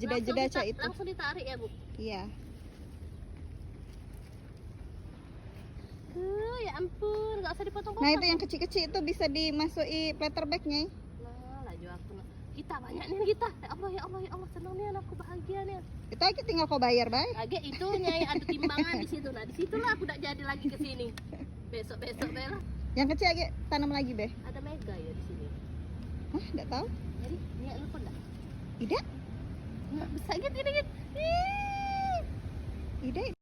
jeda-jeda Cak itu. Langsung ditarik ya Bu? Iya. Ya ampun, nggak usah dipotong-potong. Nah itu yang kecil-kecil itu bisa dimasuki platter bagnya. Nah, laju aku. Kita banyak nih kita. Ya Allah ya Allah ya Allah, senang nih aku, bahagia nih. Kita tinggal kau bayar, Bay. Lagi itunya ada timbangan di situ. Nah, di situlah aku tidak jadi lagi ke sini. Besok-besok Bella. Yang kecil lagi tanam lagi, Be. Ada mega ya di sini. Hah, enggak tahu. Jadi, niat lu enggak? Ida? Nggak bisa gitu ini gitu. Ida.